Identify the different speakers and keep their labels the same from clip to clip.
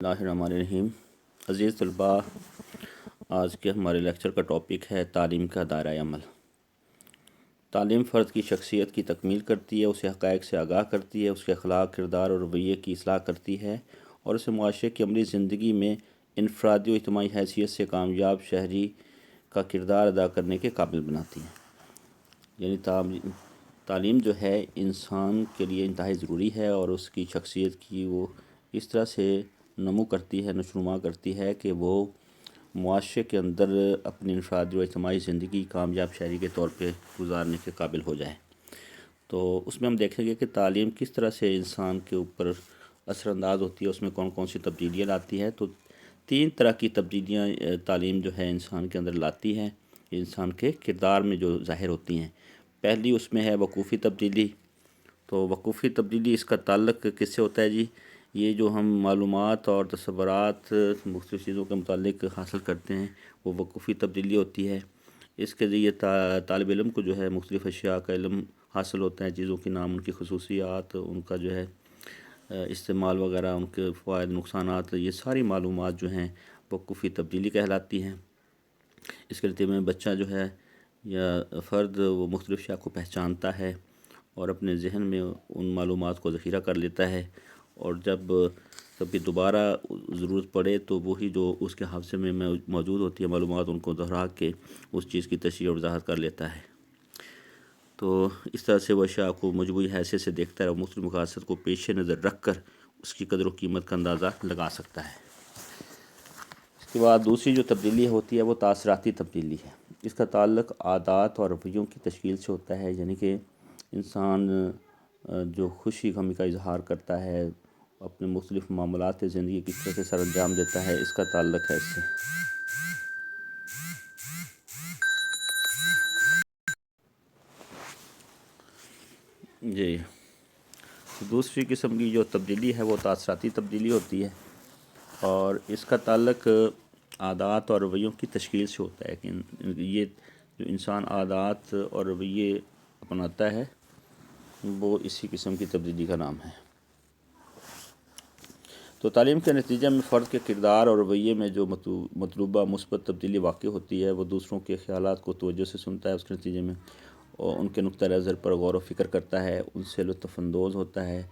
Speaker 1: اللہ الرحمن الرحیم۔ عزیز طلباء، آج کے ہمارے لیکچر کا ٹاپک ہے تعلیم کا دائرہ عمل۔ تعلیم فرد کی شخصیت کی تکمیل کرتی ہے، اسے حقائق سے آگاہ کرتی ہے، اس کے اخلاق، کردار اور رویے کی اصلاح کرتی ہے اور اسے معاشرے کی عملی زندگی میں انفرادی و اجتماعی حیثیت سے کامیاب شہری کا کردار ادا کرنے کے قابل بناتی ہے۔ یعنی تعلیم جو ہے انسان کے لیے انتہائی ضروری ہے اور اس کی شخصیت کی وہ اس طرح سے نمو کرتی ہے، نشوونما کرتی ہے کہ وہ معاشرے کے اندر اپنی انفرادی و اجتماعی زندگی کامیاب شہری کے طور پہ گزارنے کے قابل ہو جائے۔ تو اس میں ہم دیکھیں گے کہ تعلیم کس طرح سے انسان کے اوپر اثر انداز ہوتی ہے، اس میں کون کون سی تبدیلیاں لاتی ہے۔ تو 3 طرح کی تبدیلیاں تعلیم جو ہے انسان کے اندر لاتی ہے، انسان کے کردار میں جو ظاہر ہوتی ہیں۔ پہلی اس میں ہے وقوفی تبدیلی۔ تو وقوفی تبدیلی اس کا تعلق کس سے ہوتا ہے جی؟ یہ جو ہم معلومات اور تصورات مختلف چیزوں کے متعلق حاصل کرتے ہیں وہ وقوفی تبدیلی ہوتی ہے۔ اس کے ذریعے طالب علم کو جو ہے مختلف اشیاء کا علم حاصل ہوتا ہے، چیزوں کے نام، ان کی خصوصیات، ان کا جو ہے استعمال وغیرہ، ان کے فوائد نقصانات، یہ ساری معلومات جو ہیں وقوفی تبدیلی کہلاتی ہیں۔ اس کے نتیجے میں بچہ جو ہے یا فرد وہ مختلف اشیاء کو پہچانتا ہے اور اپنے ذہن میں ان معلومات کو ذخیرہ کر لیتا ہے، اور جب کبھی دوبارہ ضرورت پڑے تو وہی جو اس کے حافظے میں موجود ہوتی ہے معلومات، ان کو دہرا کے اس چیز کی تشریح اور وضاحت کر لیتا ہے۔ تو اس طرح سے وہ اشیاء کو مجموعی حیثیت سے دیکھتا ہے اور مختلف مقاصد کو پیش نظر رکھ کر اس کی قدر و قیمت کا اندازہ لگا سکتا ہے۔ اس کے بعد دوسری جو تبدیلی ہوتی ہے وہ تاثراتی تبدیلی ہے۔ اس کا تعلق عادات اور رویوں کی تشکیل سے ہوتا ہے، یعنی کہ انسان جو خوشی غمی کا اظہار کرتا ہے، اپنے مختلف معاملات زندگی کس طرح سے سر انجام دیتا ہے، اس کا تعلق ہے اس سے۔ جی، دوسری قسم کی جو تبدیلی ہے وہ تاثراتی تبدیلی ہوتی ہے اور اس کا تعلق عادات اور رویوں کی تشکیل سے ہوتا ہے کہ یہ جو انسان عادات اور رویے اپناتا ہے وہ اسی قسم کی تبدیلی کا نام ہے۔ تو تعلیم کے نتیجے میں فرد کے کردار اور رویے میں جو مطلوبہ مثبت تبدیلی واقع ہوتی ہے، وہ دوسروں کے خیالات کو توجہ سے سنتا ہے، اس کے نتیجے میں اور ان کے نقطہ نظر پر غور و فکر کرتا ہے، ان سے لطف اندوز ہوتا ہے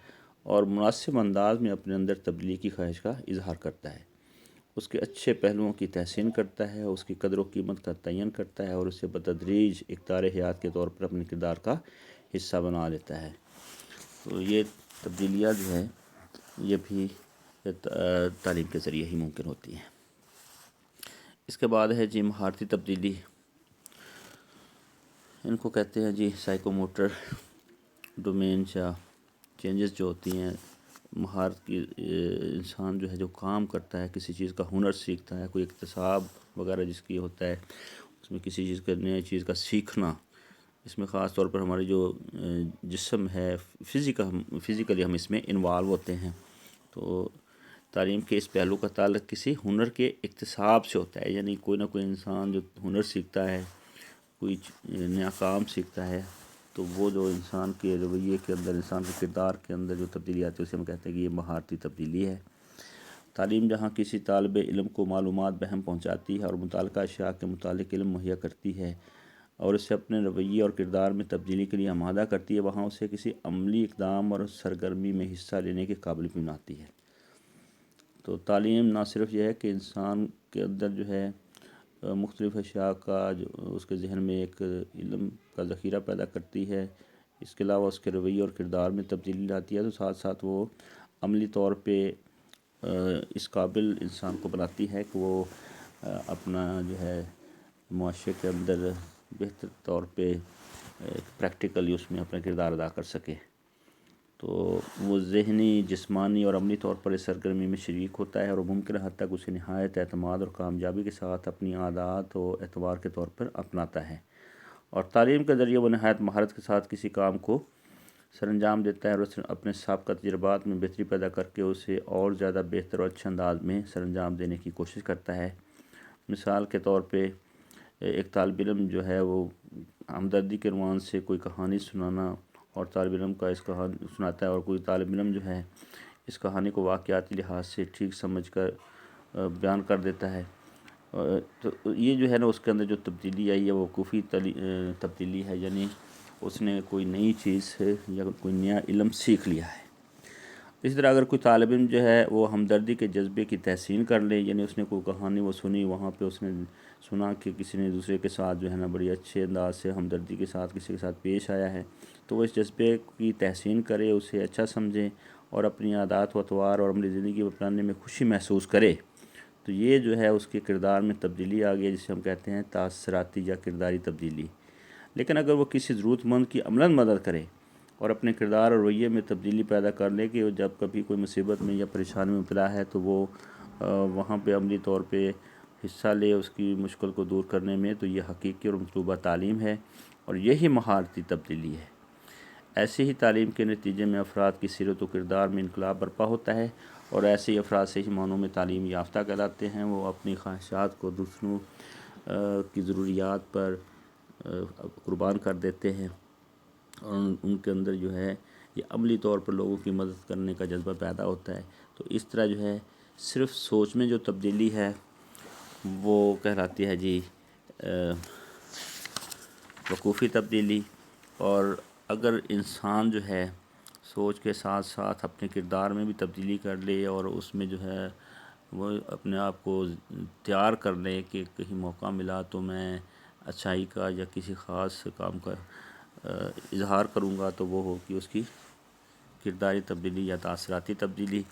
Speaker 1: اور مناسب انداز میں اپنے اندر تبدیلی کی خواہش کا اظہار کرتا ہے، اس کے اچھے پہلوؤں کی تحسین کرتا ہے، اس کی قدر و قیمت کا تعین کرتا ہے اور اسے بتدریج اقدار حیات کے طور پر اپنے کردار کا حصہ بنا لیتا ہے۔ تو یہ تبدیلیاں جو ہے یہ بھی تعلیم کے ذریعے ہی ممکن ہوتی ہیں۔ اس کے بعد ہے جی مہارتی تبدیلی۔ ان کو کہتے ہیں جی سائیکو موٹر ڈومینز یا چینجز جو ہوتی ہیں مہارت کی۔ انسان جو ہے جو کام کرتا ہے، کسی چیز کا ہنر سیکھتا ہے، کوئی اکتساب وغیرہ جس کی ہوتا ہے، اس میں کسی چیز کا نئی چیز کا سیکھنا، اس میں خاص طور پر ہماری جو جسم ہے فزیکلی ہم اس میں انوالو ہوتے ہیں۔ تو تعلیم کے اس پہلو کا تعلق کسی ہنر کے اکتساب سے ہوتا ہے، یعنی کوئی نہ کوئی انسان جو ہنر سیکھتا ہے، کوئی نیا کام سیکھتا ہے، تو وہ جو انسان کے رویے کے اندر، انسان کے کردار کے اندر جو تبدیلی آتی ہے اسے ہم کہتے ہیں کہ یہ مہارتی تبدیلی ہے۔ تعلیم جہاں کسی طالب علم کو معلومات بہم پہنچاتی ہے اور متعلقہ اشیاء کے متعلق علم مہیا کرتی ہے اور اسے اپنے رویے اور کردار میں تبدیلی کے لیے آمادہ کرتی ہے، وہاں اسے کسی عملی اقدام اور سرگرمی میں حصہ لینے کے قابل بناتی ہے۔ تو تعلیم نہ صرف یہ ہے کہ انسان کے اندر جو ہے مختلف اشیاء کا جو اس کے ذہن میں ایک علم کا ذخیرہ پیدا کرتی ہے، اس کے علاوہ اس کے رویے اور کردار میں تبدیلی لاتی ہے، تو ساتھ ساتھ وہ عملی طور پہ اس قابل انسان کو بناتی ہے کہ وہ اپنا جو ہے معاشرے کے اندر بہتر طور پہ پریکٹیکلی اس میں اپنا کردار ادا کر سکے۔ تو وہ ذہنی، جسمانی اور عملی طور پر اس سرگرمی میں شریک ہوتا ہے اور ممکن حد تک اسے نہایت اعتماد اور کامیابی کے ساتھ اپنی عادات و اعتبار کے طور پر اپناتا ہے، اور تعلیم کے ذریعے وہ نہایت مہارت کے ساتھ کسی کام کو سر انجام دیتا ہے اور اپنے سابقہ تجربات میں بہتری پیدا کر کے اسے اور زیادہ بہتر اور اچھے انداز میں سر انجام دینے کی کوشش کرتا ہے۔ مثال کے طور پہ ایک طالب علم جو ہے وہ ہمدردی کے عنوان سے کوئی کہانی سنانا اور طالب علم کا اس کہانی سناتا ہے، اور کوئی طالب علم جو ہے اس کہانی کو واقعاتی لحاظ سے ٹھیک سمجھ کر بیان کر دیتا ہے۔ تو یہ جو ہے نا اس کے اندر جو تبدیلی آئی ہے وہ وقوفی تبدیلی ہے، یعنی اس نے کوئی نئی چیز یا کوئی نیا علم سیکھ لیا ہے۔ اسی طرح اگر کوئی طالب علم جو ہے وہ ہمدردی کے جذبے کی تحسین کر لے، یعنی اس نے کوئی کہانی وہ سنی، وہاں پہ اس نے سنا کہ کسی نے دوسرے کے ساتھ جو ہے نا بڑی اچھے انداز سے ہمدردی کے ساتھ کسی کے ساتھ پیش آیا ہے، تو وہ اس جذبے کی تحسین کرے، اسے اچھا سمجھے اور اپنی عادات و اطوار اور عملی زندگی اپنانے میں خوشی محسوس کرے، تو یہ جو ہے اس کے کردار میں تبدیلی آ گئی، جسے ہم کہتے ہیں تاثراتی یا کرداری تبدیلی۔ لیکن اگر وہ کسی ضرورت مند کی عملاً مدد کرے اور اپنے کردار اور رویے میں تبدیلی پیدا کر لے کہ جب کبھی کوئی مصیبت میں یا پریشانی میں مبتلا ہے تو وہ وہاں پہ عملی طور پہ حصہ لے اس کی مشکل کو دور کرنے میں، تو یہ حقیقی اور مطلوبہ تعلیم ہے اور یہی مہارتی تبدیلی ہے۔ ایسی ہی تعلیم کے نتیجے میں افراد کی سیرت و کردار میں انقلاب برپا ہوتا ہے، اور ایسے ہی افراد صحیح معنوں میں تعلیم یافتہ کہلاتے ہیں۔ وہ اپنی خواہشات کو دوسروں کی ضروریات پر قربان کر دیتے ہیں، اور ان کے اندر جو ہے یہ عملی طور پر لوگوں کی مدد کرنے کا جذبہ پیدا ہوتا ہے۔ تو اس طرح جو ہے صرف سوچ میں جو تبدیلی ہے وہ کہلاتی ہے جی وقوفی تبدیلی، اور اگر انسان جو ہے سوچ کے ساتھ ساتھ اپنے کردار میں بھی تبدیلی کر لے اور اس میں جو ہے وہ اپنے آپ کو تیار کر لے کہ کہیں موقع ملا تو میں اچھائی کا یا کسی خاص کام کا اظہار کروں گا، تو وہ ہوگی اس کی کرداری تبدیلی یا تاثراتی تبدیلی۔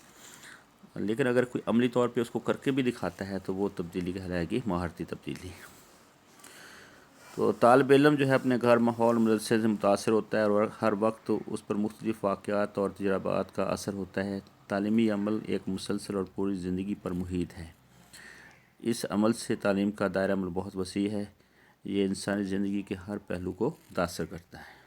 Speaker 1: لیکن اگر کوئی عملی طور پہ اس کو کر کے بھی دکھاتا ہے تو وہ تبدیلی کہلائے گی مہارتی تبدیلی۔ تو طالب علم جو ہے اپنے گھر، ماحول، مدرسے سے متاثر ہوتا ہے اور ہر وقت اس پر مختلف واقعات اور تجربات کا اثر ہوتا ہے۔ تعلیمی عمل ایک مسلسل اور پوری زندگی پر محیط ہے۔ اس عمل سے تعلیم کا دائرہ عمل بہت وسیع ہے، یہ انسانی زندگی کے ہر پہلو کو متاثر کرتا ہے۔